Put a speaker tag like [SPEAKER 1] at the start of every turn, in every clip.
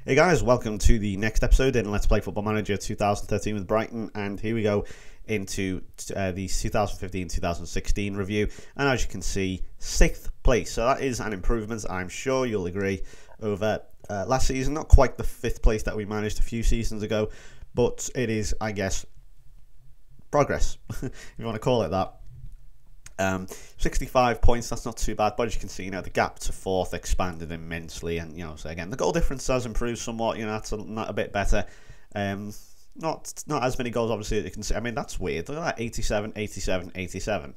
[SPEAKER 1] Hey guys, welcome to the next episode in Let's Play Football Manager 2013 with Brighton, and here we go into the 2015-2016 review, and as you can see, 6th place, so that is an improvement, I'm sure you'll agree, over last season. Not quite the 5th place that we managed a few seasons ago, but it is, I guess, progress, if you want to call it that. 65 points, that's not too bad, but as you can see, the gap to 4th expanded immensely, and, so again, the goal difference has improved somewhat, that's a bit better. Not as many goals, obviously, as you can see. I mean, that's weird. Look at that, 87, 87, 87.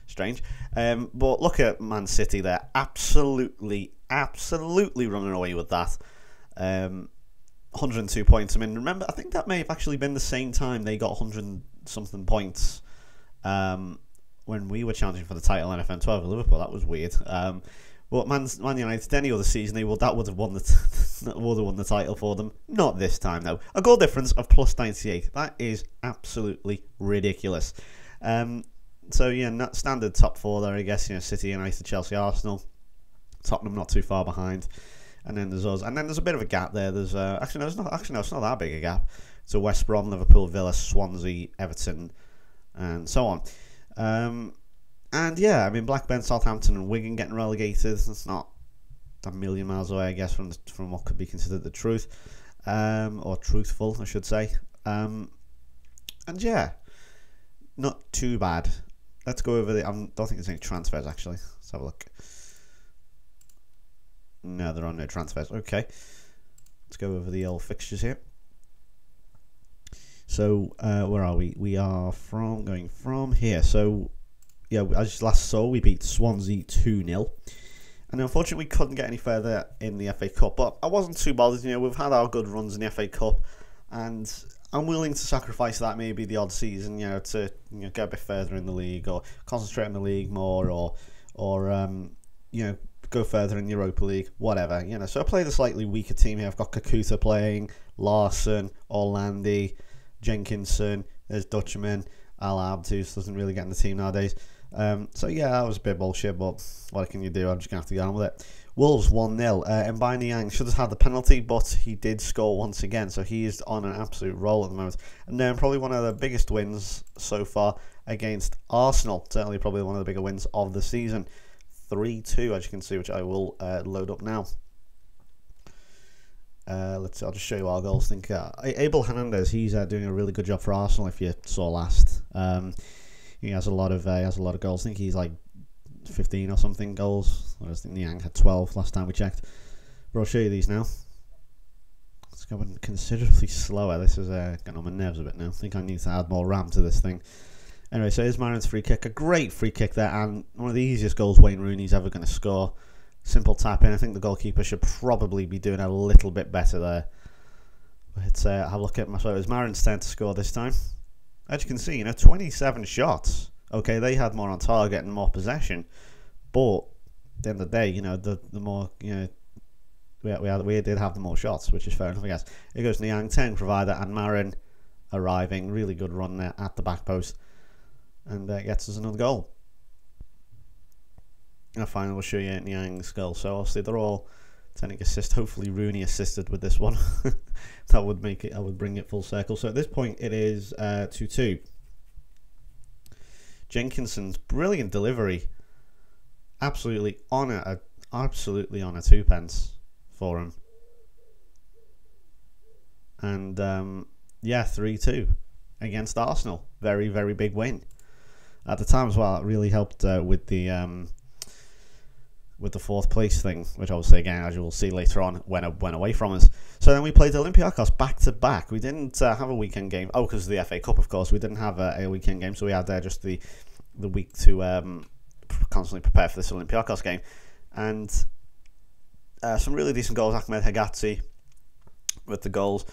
[SPEAKER 1] Strange. But look at Man City there, absolutely running away with that. 102 points. I mean, remember, I think that may have actually been the same time they got 100-something points. When we were challenging for the title in FM 12 at Liverpool. That was weird. But Man United, any other season, that would have won the title for them. Not this time, though. A goal difference of plus 98. That is absolutely ridiculous. So yeah, not standard top 4 there, I guess. City, United, Chelsea, Arsenal, Tottenham not too far behind, and then there's us. And then there's a bit of a gap there. There's it's not that big a gap. So West Brom, Liverpool, Villa, Swansea, Everton, and so on. And yeah, I mean, Blackburn, Southampton, and Wigan getting relegated. That's not a million miles away, I guess, from what could be considered the truth, or truthful, I should say. And yeah, not too bad. Let's go over I don't think there's any transfers actually. Let's have a look. No, there are no transfers. Okay, let's go over the old fixtures here. So where are we? We are going from here. So yeah, as you last saw, we beat Swansea 2-0, and unfortunately we couldn't get any further in the FA Cup. But I wasn't too bothered. We've had our good runs in the FA Cup, and I'm willing to sacrifice that maybe the odd season, to go a bit further in the league, or concentrate on the league more, or go further in the Europa League, whatever. So I played a slightly weaker team here. I've got Kakuta playing, Larson, Orlandi, Jenkinson, there's Dutchman, Al Abd, who doesn't really get in the team nowadays. So yeah, that was a bit bullshit, but what can you do? I'm just going to have to get on with it. Wolves 1-0. Mbaye Niang should have had the penalty, but he did score once again, so he is on an absolute roll at the moment. And then probably one of the biggest wins so far against Arsenal. Certainly probably one of the bigger wins of the season. 3-2, as you can see, which I will load up now. Let's see, I'll just show you our goals. I think Abel Hernandez, he's doing a really good job for Arsenal. If you saw last, he has a lot of goals. I think he's like 15 or something goals. I think Niang had 12 last time we checked. But I'll show you these now. It's going considerably slower. This is getting on my nerves a bit now. I think I need to add more RAM to this thing. Anyway, so here's Marin's free kick. A great free kick there, and one of the easiest goals Wayne Rooney's ever going to score. Simple tap in. I think the goalkeeper should probably be doing a little bit better there. Let's have a look at so it was Marin's turn to score this time. As you can see, 27 shots. Okay, they had more on target and more possession, but at the end of the day, the more we did have the more shots, which is fair enough, I guess. Here goes Niang, 10 provider, and Marin arriving. Really good run there at the back post, and gets us another goal. And finally, we'll show you Niang's goal. So obviously they're all technical assist. Hopefully Rooney assisted with this one. That would make it. I would bring it full circle. So at this point, it is 2-2. Jenkinson's brilliant delivery. Absolutely on a 2-pence for him. And yeah, 3-2 against Arsenal. Very, very big win at the time as well. It really helped with the 4th place thing, which obviously, again, as you will see later on, went away from us. So then we played Olympiacos back-to-back. We didn't have a weekend game. Oh, because of the FA Cup, of course. We didn't have a weekend game, so we had just the week to constantly prepare for this Olympiacos game. And some really decent goals. Ahmed Hegazi with the goals,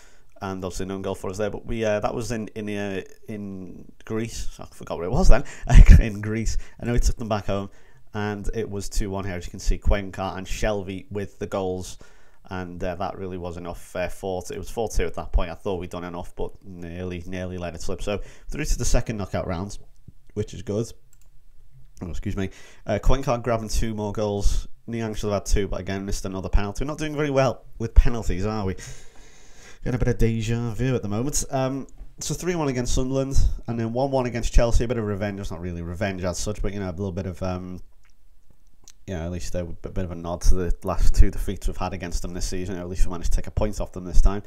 [SPEAKER 1] and obviously no goal for us there. But we that was in Greece. I forgot where it was then. In Greece. I know we took them back home. And it was 2-1 here, as you can see. Cuenca and Shelvey with the goals, and that really was enough. It was 4-2 at that point. I thought we'd done enough, but nearly let it slip. So through to the second knockout round, which is good. Oh, excuse me. Cuenca grabbing 2 more goals Niang should have had 2, but again missed another penalty. We're not doing very well with penalties, are we? Getting a bit of deja vu at the moment. So 3-1 against Sunderland, and then 1-1 against Chelsea. A bit of revenge. It's not really revenge as such, but a little bit of at least a bit of a nod to the last 2 defeats we've had against them this season. At least we managed to take a point off them this time.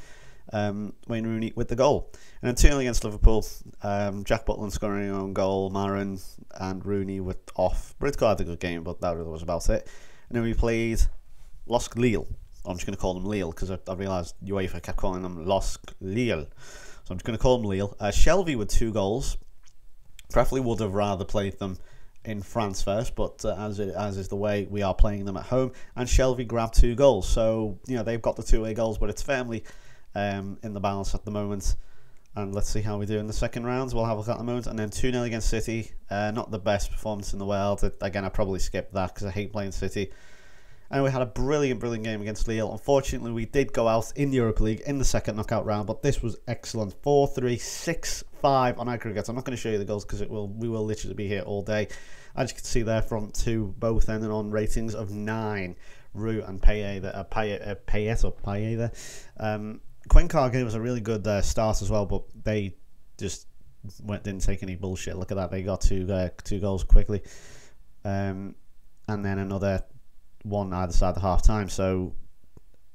[SPEAKER 1] Wayne Rooney with the goal. And then 2-0 against Liverpool. Jack Butland scoring his own goal. Marin and Rooney were off. Britco had a good game, but that was about it. And then we played LOSC Lille. I'm just going to call them Lille because I realised UEFA kept calling them LOSC Lille. So I'm just going to call them Lille. Shelvey with 2 goals. Preferably would have rather played them in France first, but as is the way, we are playing them at home. And Shelvey grabbed 2 goals. So, they've got the 2-way goals, but it's firmly in the balance at the moment. And let's see how we do in the second round. We'll have a look at the moment. And then 2-0 against City. Not the best performance in the world. Again, I probably skipped that because I hate playing City. And we had a brilliant game against Lille. Unfortunately, we did go out in the Europa League in the second knockout round, but this was excellent. 4-3, 6-5 on aggregate. I'm not going to show you the goals because we will literally be here all day. As you can see there, front 2 both ending on ratings of 9. Roux and Payet there. Cuenca gave us a really good start as well, but they just didn't take any bullshit. Look at that, they got 2 goals quickly, and then another 1 either side of half time. So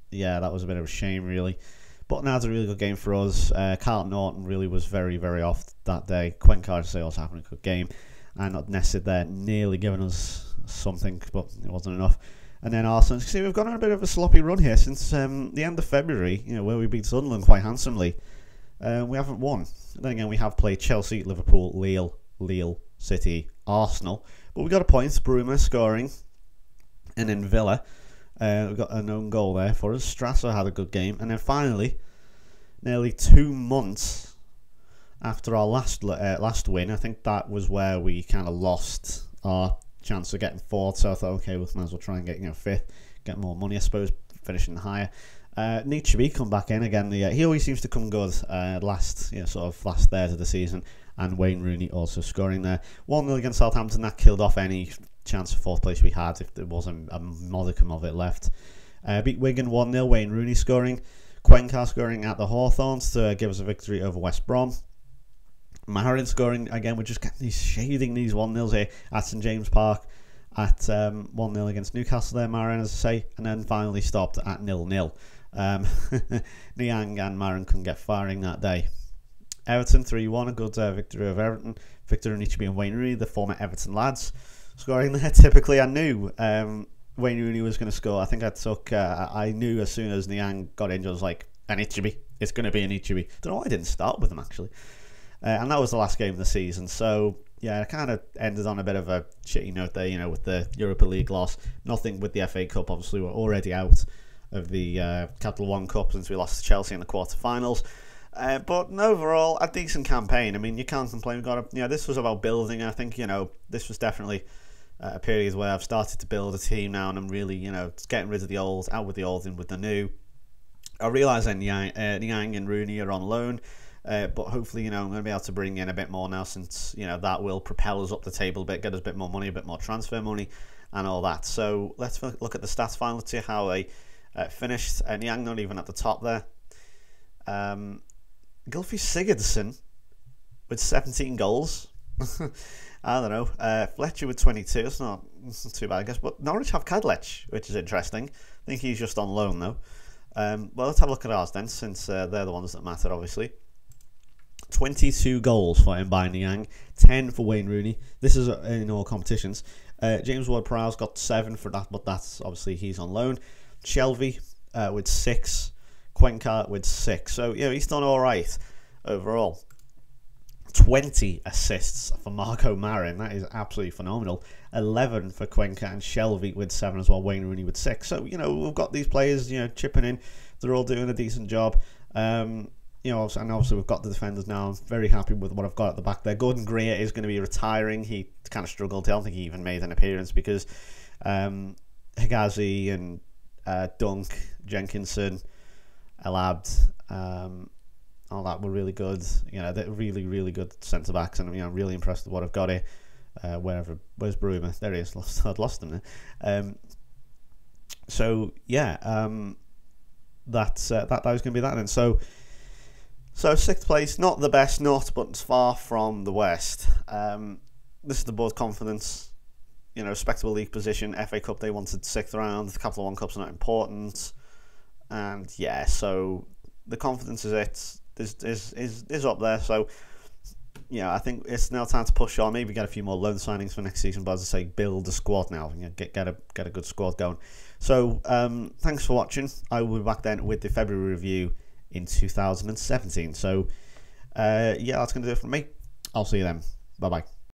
[SPEAKER 1] yeah, that was a bit of a shame really. But now it's a really good game for us. Carlton Norton really was very, very off that day. Cuenca also having a good game, and not nested there, nearly giving us something, but it wasn't enough. And then Arsenal, see, we've gone on a bit of a sloppy run here since the end of February, where we beat Sunderland quite handsomely. We haven't won. Then again, we have played Chelsea, Liverpool, Lille, City, Arsenal. But we got a point, Bruma scoring. And then Villa, we've got an own goal there for us. Strasser had a good game. And then finally, nearly 2 months after our last win, I think that was where we kind of lost our chance of getting 4th. So I thought, okay, we might as well try and get 5th, get more money, I suppose, finishing higher. Nicheby come back in again. He always seems to come good last third of the season. And Wayne Rooney also scoring there. 1-0 against Southampton. That killed off any chance of 4th place we had if there wasn't a modicum of it left. Beat Wigan 1-0. Wayne Rooney scoring. Cuenca scoring at the Hawthorns to give us a victory over West Brom. Marin scoring again. We're just getting shading these 1-0s here at St James Park at 1-0 against Newcastle there, Marin, as I say, and then finally stopped at 0-0. Niang and Marin couldn't get firing that day. Everton 3-1, a good victory of Everton. Victor Nicheby and Wayne Rooney, the former Everton lads, scoring there. Typically, I knew Wayne Rooney was going to score. I think I knew as soon as Niang got injured, I was like, an Nicheby. It's going to be an Nicheby. Don't know why I didn't start with him, actually. And that was the last game of the season. So, yeah, it kind of ended on a bit of a shitty note there, with the Europa League loss. Nothing with the FA Cup. Obviously, we're already out of the Capital One Cup since we lost to Chelsea in the quarterfinals. But overall, a decent campaign. I mean, you can't complain. We've got this was about building. I think, this was definitely a period where I've started to build a team now, and I'm really, getting rid of the old, out with the old, in with the new. I realise that Niang and Rooney are on loan. But hopefully, I'm going to be able to bring in a bit more now, since, that will propel us up the table a bit, get us a bit more money, a bit more transfer money, and all that. So let's look at the stats finally, to see how they finished. Niang not even at the top there. Gylfi Sigurdsson with 17 goals. I don't know. Fletcher with 22. It's not too bad, I guess. But Norwich have Kadlec, which is interesting. I think he's just on loan, though. Well, let's have a look at ours then, since they're the ones that matter, obviously. 22 goals for Mbaye Niang, 10 for Wayne Rooney. This is in all competitions. James Ward-Prowse got 7 for that, but that's obviously he's on loan. Shelvey with 6. Cuenca with 6. So, he's done all right overall. 20 assists for Marco Marin. That is absolutely phenomenal. 11 for Cuenca, and Shelvey with 7 as well. Wayne Rooney with 6. So, we've got these players, chipping in. They're all doing a decent job. And obviously we've got the defenders now. I'm very happy with what I've got at the back there. Gordon Greer is going to be retiring. He kind of struggled. I don't think he even made an appearance because Higazi and Dunk, Jenkinson, Elabd, all that were really good. They're really, really good centre backs, and I'm really impressed with what I've got here. Where's Bruma? There he is. I'd lost him there. So yeah, that was going to be that. And so sixth place, not the best, not, but it's far from the worst. This is the board confidence. Respectable league position. FA Cup, they wanted sixth round. The Capital One Cup's not important. And yeah, so the confidence is up there. So I think it's now time to push on. Maybe get a few more loan signings for next season. But as I say, build a squad now. Get a good squad going. So thanks for watching. I will be back then with the February review in 2017. So yeah, that's going to do it from me. I'll see you then. Bye bye.